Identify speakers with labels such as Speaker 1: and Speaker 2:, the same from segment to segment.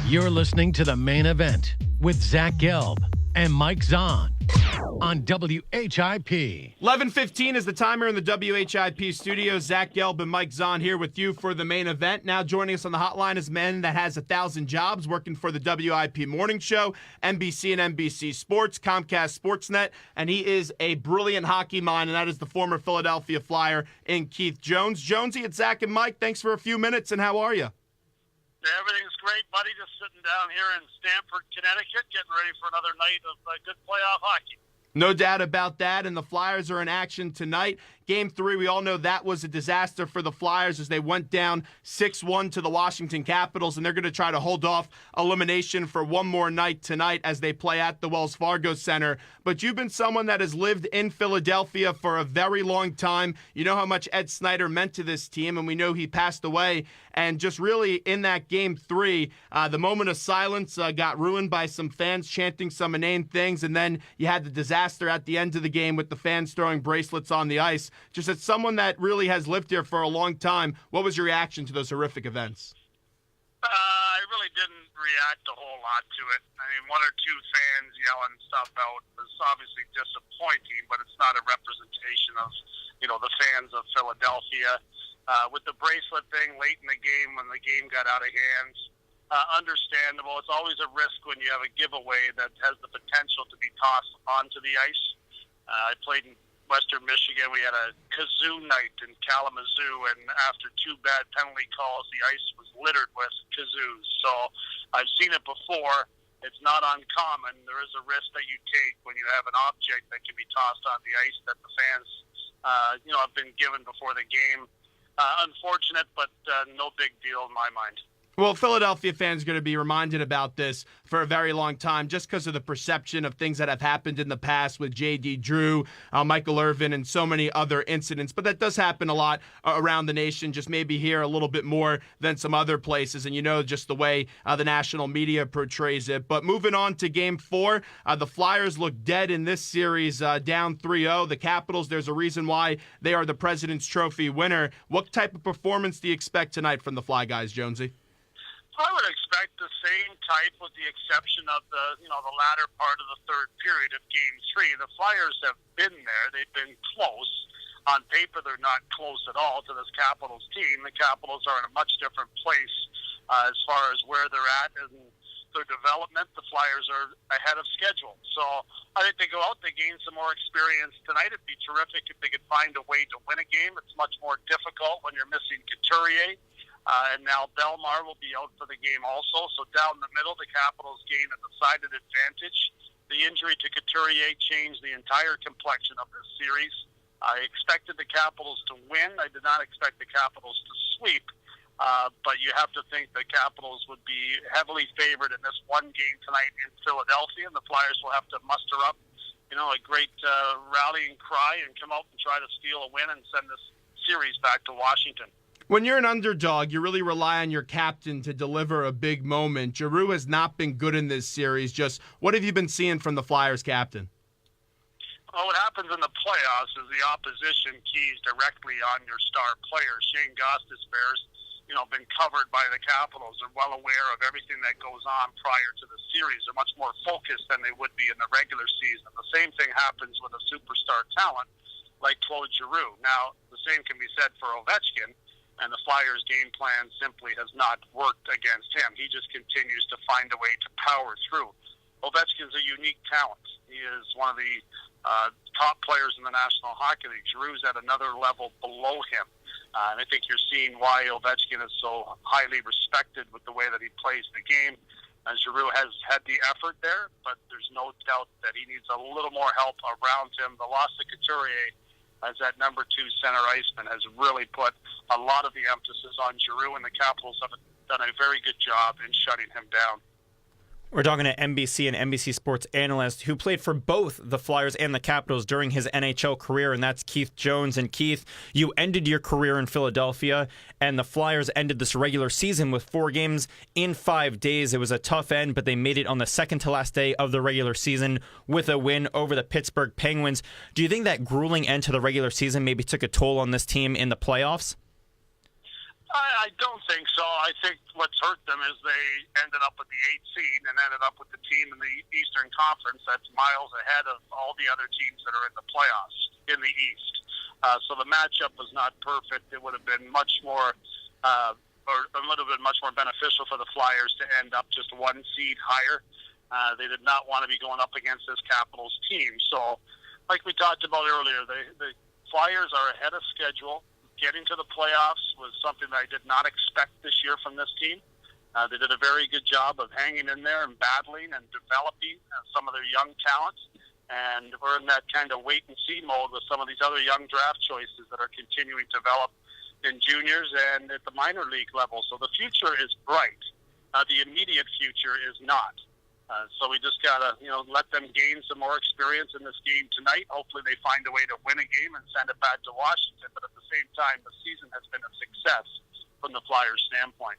Speaker 1: You're listening to The Main Event with Zach Gelb and Mike Zahn on WHIP.
Speaker 2: 11:15 is the timer in the WHIP studio. Zach Gelb and Mike Zahn here with you for The Main Event. Now joining us on the hotline is a man that has 1,000 jobs working for the WIP Morning Show, NBC and NBC Sports, Comcast SportsNet, and he is a brilliant hockey mind, and that is the former Philadelphia Flyer in Keith Jones. Jonesy, it's Zach and Mike. Thanks for a few minutes, and how are you?
Speaker 3: Everything's great, buddy. Just sitting down here in Stamford, Connecticut, getting ready for another night of good playoff hockey.
Speaker 2: No doubt about that, and the Flyers are in action tonight. Game 3, we all know that was a disaster for the Flyers as they went down 6-1 to the Washington Capitals, and they're going to try to hold off elimination for one more night tonight as they play at the Wells Fargo Center. But you've been someone that has lived in Philadelphia for a very long time. You know how much Ed Snyder meant to this team, and we know he passed away. And just really in that Game 3, the moment of silence got ruined by some fans chanting some inane things, and then you had the disaster at the end of the game with the fans throwing bracelets on the ice. Just as someone that really has lived here for a long time, what was your reaction to those horrific events?
Speaker 3: I really didn't react a whole lot to it. I mean, one or two fans yelling stuff out was obviously disappointing, but it's not a representation of, the fans of Philadelphia. With the bracelet thing late in the game when the game got out of hand, understandable. It's always a risk when you have a giveaway that has the potential to be tossed onto the ice. I played in Western Michigan. We had a kazoo night in Kalamazoo, and after 2 bad penalty calls, the ice was littered with kazoos. So I've seen it before. It's not uncommon. There is a risk that you take when you have an object that can be tossed on the ice that the fans, have been given before the game. Unfortunate, but no big deal in my mind.
Speaker 2: Well, Philadelphia fans are going to be reminded about this for a very long time just because of the perception of things that have happened in the past with J.D. Drew, Michael Irvin, and so many other incidents. But that does happen a lot around the nation, just maybe here a little bit more than some other places. And just the way the national media portrays it. But moving on to Game 4, the Flyers look dead in this series, down 3-0. The Capitals, there's a reason why they are the President's Trophy winner. What type of performance do you expect tonight from the Fly guys, Jonesy?
Speaker 3: I would expect the same type with the exception of the latter part of the third period of Game 3. The Flyers have been there. They've been close. On paper, they're not close at all to this Capitals team. The Capitals are in a much different place as far as where they're at in their development. The Flyers are ahead of schedule. So I think they go out, they gain some more experience tonight. It'd be terrific if they could find a way to win a game. It's much more difficult when you're missing Couturier. And now Belmar will be out for the game also. So down the middle, the Capitals gain a decided advantage. The injury to Couturier changed the entire complexion of this series. I expected the Capitals to win. I did not expect the Capitals to sweep. But you have to think the Capitals would be heavily favored in this one game tonight in Philadelphia. And the Flyers will have to muster up, a great rallying cry and come out and try to steal a win and send this series back to Washington.
Speaker 2: When you're an underdog, you really rely on your captain to deliver a big moment. Giroux has not been good in this series. Just what have you been seeing from the Flyers captain?
Speaker 3: Well, what happens in the playoffs is the opposition keys directly on your star players. Shane Gostisbehere's, been covered by the Capitals. They're well aware of everything that goes on prior to the series. They're much more focused than they would be in the regular season. The same thing happens with a superstar talent like Claude Giroux. Now, the same can be said for Ovechkin. And the Flyers' game plan simply has not worked against him. He just continues to find a way to power through. Ovechkin's a unique talent. He is one of the top players in the National Hockey League. Giroux's at another level below him. And I think you're seeing why Ovechkin is so highly respected with the way that he plays the game. Giroux has had the effort there, but there's no doubt that he needs a little more help around him. The loss of Couturier as that number 2 center iceman has really put a lot of the emphasis on Giroux, and the Capitals have done a very good job in shutting him down.
Speaker 4: We're talking to NBC and NBC Sports analyst who played for both the Flyers and the Capitals during his NHL career, and that's Keith Jones. And Keith, you ended your career in Philadelphia, and the Flyers ended this regular season with 4 games in 5 days. It was a tough end, but they made it on the second to last day of the regular season with a win over the Pittsburgh Penguins. Do you think that grueling end to the regular season maybe took a toll on this team in the playoffs?
Speaker 3: I don't think so. I think what's hurt them is they ended up with the 8th seed and ended up with the team in the Eastern Conference that's miles ahead of all the other teams that are in the playoffs in the East. So the matchup was not perfect. It would have been much more, or a little bit much more beneficial for the Flyers to end up just 1 seed higher. They did not want to be going up against this Capitals team. So, like we talked about earlier, the Flyers are ahead of schedule. Getting to the playoffs was something that I did not expect this year from this team. They did a very good job of hanging in there and battling and developing some of their young talents. And we're in that kind of wait-and-see mode with some of these other young draft choices that are continuing to develop in juniors and at the minor league level. So the future is bright. The immediate future is not. So we just got to, let them gain some more experience in this game tonight. Hopefully they find a way to win a game and send it back to Washington. But at the same time, the season has been a success from the Flyers' standpoint.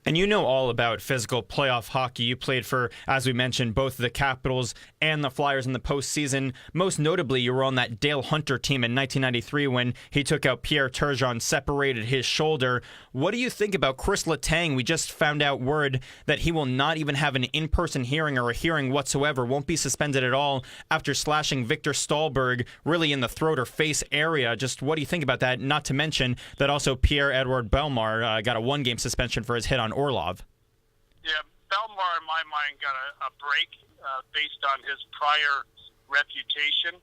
Speaker 4: And you know all about physical playoff hockey. You played for, as we mentioned, both the Capitals and the Flyers in the postseason. Most notably, you were on that Dale Hunter team in 1993 when he took out Pierre Turgeon, separated his shoulder. What do you think about Chris Letang? We just found out word that he will not even have an in-person hearing or a hearing whatsoever, won't be suspended at all after slashing Victor Stahlberg really in the throat or face area. Just what do you think about that? Not to mention that also Pierre-Edouard Bellemare got a 1-game suspension for his hit on Orlov.
Speaker 3: Yeah, Bellemare, in my mind, got a break based on his prior reputation.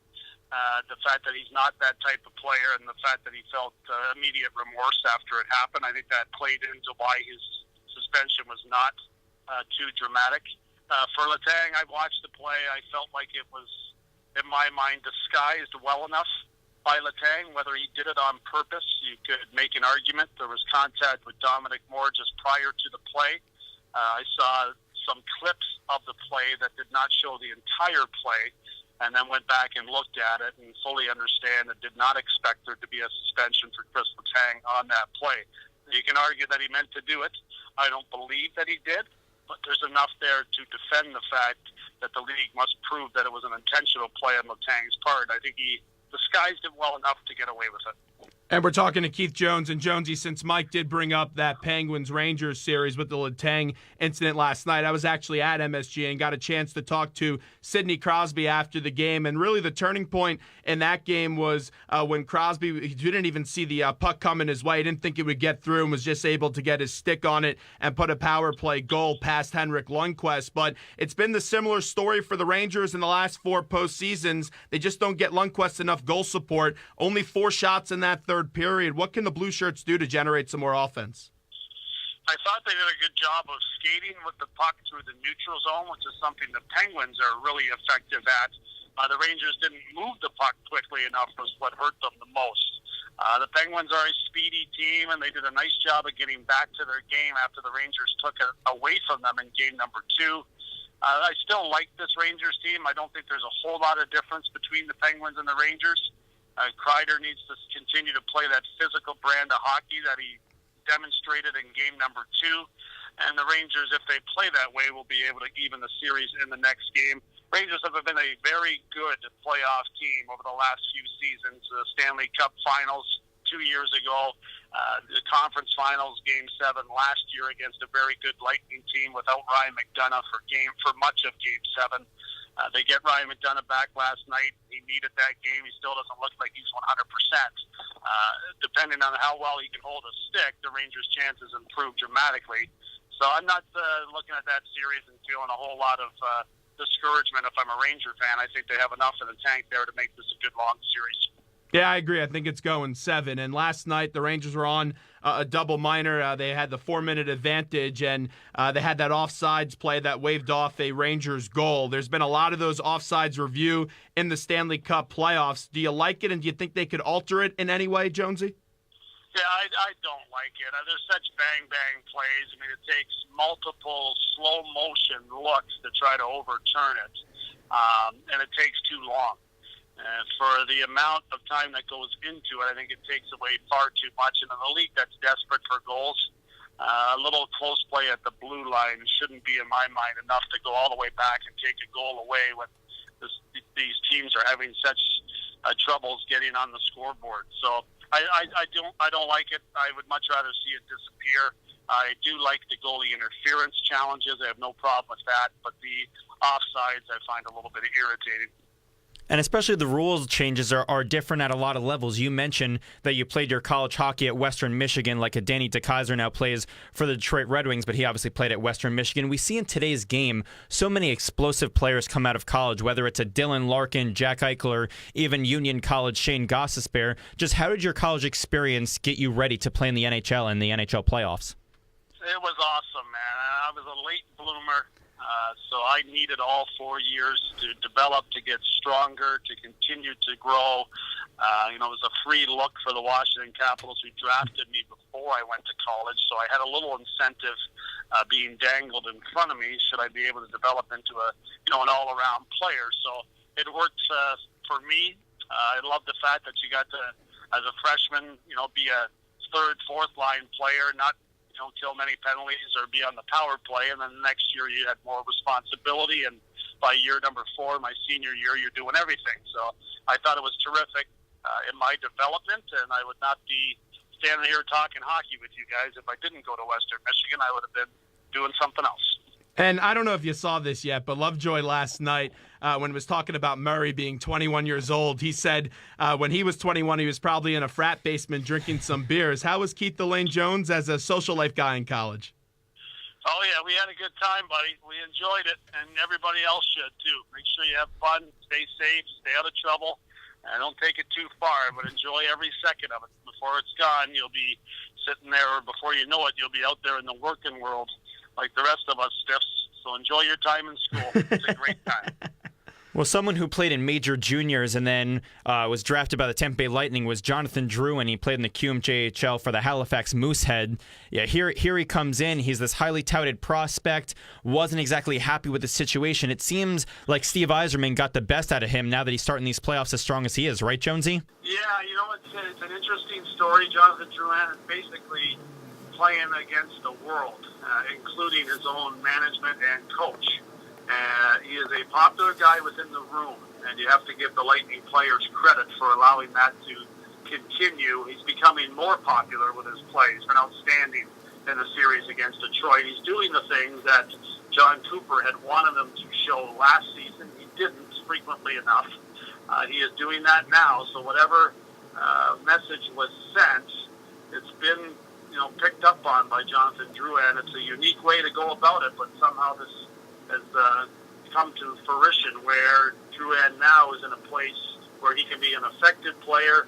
Speaker 3: The fact that he's not that type of player and the fact that he felt immediate remorse after it happened, I think that played into why his suspension was not too dramatic. For Letang, I watched the play. I felt like it was, in my mind, disguised well enough by Letang. Whether he did it on purpose, you could make an argument. There was contact with Dominic Moore just prior to the play. I saw some clips of the play that did not show the entire play, and then went back and looked at it and fully understand and did not expect there to be a suspension for Chris Letang on that play. You can argue that he meant to do it. I don't believe that he did, but there's enough there to defend the fact that the league must prove that it was an intentional play on Letang's part. I think he disguised it well enough to get away with it.
Speaker 2: And we're talking to Keith Jones. And Jonesy, since Mike did bring up that Penguins-Rangers series with the Letang incident last night, I was actually at MSG and got a chance to talk to Sidney Crosby after the game. And really the turning point in that game was when Crosby, he didn't even see the puck coming his way. He didn't think it would get through and was just able to get his stick on it and put a power play goal past Henrik Lundqvist. But it's been the similar story for the Rangers in the last 4 postseasons. They just don't get Lundqvist enough goal support. Only 4 shots in that third period. What can the Blue Shirts do to generate some more offense?
Speaker 3: I thought they did a good job of skating with the puck through the neutral zone, which is something the Penguins are really effective at. The Rangers didn't move the puck quickly enough, was what hurt them the most. The Penguins are a speedy team, and they did a nice job of getting back to their game after the Rangers took it away from them in game number 2. I still like this Rangers team. I don't think there's a whole lot of difference between the Penguins and the Rangers. Kreider needs to continue to play that physical brand of hockey that he demonstrated in game number 2. And the Rangers, if they play that way, will be able to even the series in the next game. Rangers have been a very good playoff team over the last few seasons. The Stanley Cup Finals 2 years ago, the Conference Finals Game 7 last year against a very good Lightning team without Ryan McDonagh for much of Game 7. They get Ryan McDonagh back last night. He needed that game. He still doesn't look like he's 100%. Depending on how well he can hold a stick, the Rangers' chances improve dramatically. So I'm not looking at that series and feeling a whole lot of discouragement if I'm a Ranger fan. I think they have enough in the tank there to make this a good long series.
Speaker 2: Yeah, I agree. I think it's going 7. And last night, the Rangers were on a double minor. They had the 4-minute advantage, and they had that offsides play that waved off a Rangers goal. There's been a lot of those offsides review in the Stanley Cup playoffs. Do you like it, and do you think they could alter it in any way, Jonesy?
Speaker 3: Yeah, I don't like it. There's such bang-bang plays. I mean, it takes multiple slow-motion looks to try to overturn it, and it takes too long. For the amount of time that goes into it, I think it takes away far too much. And in a league that's desperate for goals, a little close play at the blue line shouldn't be, in my mind, enough to go all the way back and take a goal away when these teams are having such troubles getting on the scoreboard. So I don't like it. I would much rather see it disappear. I do like the goalie interference challenges. I have no problem with that. But the offsides I find a little bit irritating.
Speaker 4: And especially the rules changes are different at a lot of levels. You mentioned that you played your college hockey at Western Michigan, like a Danny DeKeyser now plays for the Detroit Red Wings, but he obviously played at Western Michigan. We see in today's game so many explosive players come out of college, whether it's a Dylan Larkin, Jack Eichler, even Union College Shane Gostisbehere. Just how did your college experience get you ready to play in the NHL and the NHL playoffs?
Speaker 3: It was awesome, man. I was a late bloomer. So I needed all 4 years to develop, to get stronger, to continue to grow. It was a free look for the Washington Capitals, who drafted me before I went to college. So I had a little incentive being dangled in front of me should I be able to develop into an all-around player. So it worked for me. I love the fact that you got to, as a freshman, be a third, fourth line player, not kill many penalties or be on the power play, and then the next year you had more responsibility, and by year number 4, my senior year, you're doing everything. So I thought it was terrific in my development, and I would not be standing here talking hockey with you guys if I didn't go to Western Michigan. I would have been doing something else.
Speaker 2: And I don't know if you saw this yet, but Lovejoy last night, when he was talking about Murray being 21 years old, he said when he was 21, he was probably in a frat basement drinking some beers. How was Keith Elaine Jones as a social life guy in college?
Speaker 3: Oh, yeah, we had a good time, buddy. We enjoyed it, and everybody else should, too. Make sure you have fun, stay safe, stay out of trouble, and don't take it too far, but enjoy every second of it. Before it's gone, you'll be sitting there, or before you know it, you'll be out there in the working world like the rest of us stiffs. So enjoy your time in school. It's a great time.
Speaker 4: Well, someone who played in major juniors and then was drafted by the Tampa Bay Lightning was Jonathan Drouin. He played in the QMJHL for the Halifax Moosehead. Yeah, here he comes in. He's this highly touted prospect. Wasn't exactly happy with the situation. It seems like Steve Yzerman got the best out of him now that he's starting these playoffs as strong as he is, right, Jonesy?
Speaker 3: Yeah, it's an interesting story. Jonathan Drouin is basically playing against the world, including his own management and coach. He is a popular guy within the room, and you have to give the Lightning players credit for allowing that to continue. He's becoming more popular with his play. He's been outstanding in the series against Detroit. He's doing the things that John Cooper had wanted him to show last season. He didn't frequently enough. He is doing that now, so whatever message was sent, it's been picked up on by Jonathan Drouin. It's a unique way to go about it, but somehow this has come to fruition where Drouin now is in a place where he can be an effective player,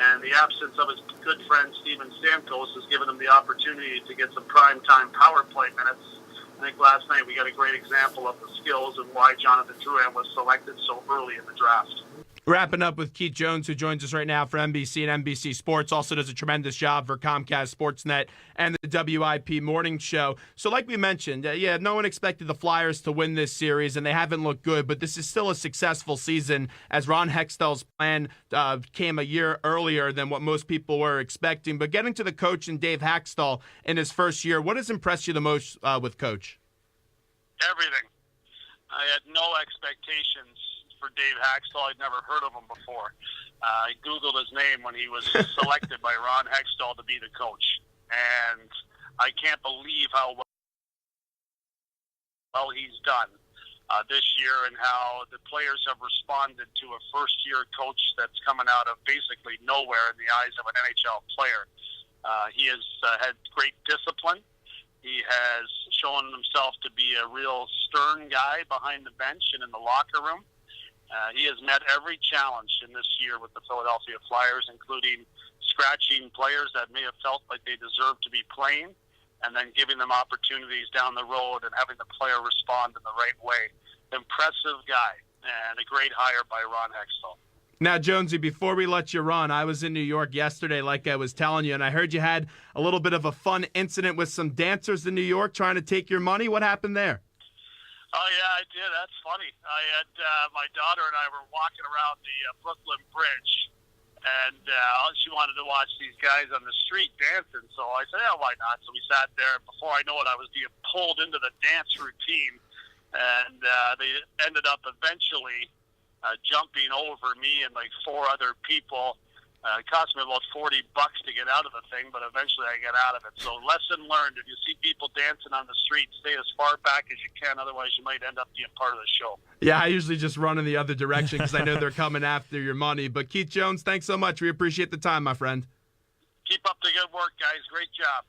Speaker 3: and the absence of his good friend Steven Stamkos has given him the opportunity to get some prime-time power play minutes. I think last night we got a great example of the skills and why Jonathan Drouin was selected so early in the draft.
Speaker 2: Wrapping up with Keith Jones, who joins us right now for NBC and NBC Sports, also does a tremendous job for Comcast SportsNet and the WIP morning show. So like we mentioned, no one expected the Flyers to win this series, and they haven't looked good, but this is still a successful season as Ron Hextall's plan came a year earlier than what most people were expecting. But getting to the coach and Dave Hextall in his first year, what has impressed you the most with Coach?
Speaker 3: Everything. I had no expectations for Dave Hextall. I'd never heard of him before. I Googled his name when he was selected by Ron Hextall to be the coach. And I can't believe how well he's done this year and how the players have responded to a first-year coach that's coming out of basically nowhere in the eyes of an NHL player. He has had great discipline. He has shown himself to be a real stern guy behind the bench and in the locker room. He has met every challenge in this year with the Philadelphia Flyers, including scratching players that may have felt like they deserved to be playing, and then giving them opportunities down the road and having the player respond in the right way. Impressive guy, and a great hire by Ron Hextall.
Speaker 2: Now, Jonesy, before we let you run, I was in New York yesterday, like I was telling you, and I heard you had a little bit of a fun incident with some dancers in New York trying to take your money. What happened there?
Speaker 3: Oh, yeah, I did. That's funny. I had my daughter and I were walking around the Brooklyn Bridge, and she wanted to watch these guys on the street dancing. So I said, yeah, why not? So we sat there. Before I know it, I was being pulled into the dance routine, and they ended up eventually jumping over me and like 4 other people It cost me about $40 to get out of the thing, but eventually I got out of it. So lesson learned: if you see people dancing on the street, stay as far back as you can. Otherwise, you might end up being part of the show.
Speaker 2: Yeah, I usually just run in the other direction because I know they're coming after your money. But Keith Jones, thanks so much. We appreciate the time, my friend.
Speaker 3: Keep up the good work, guys. Great job.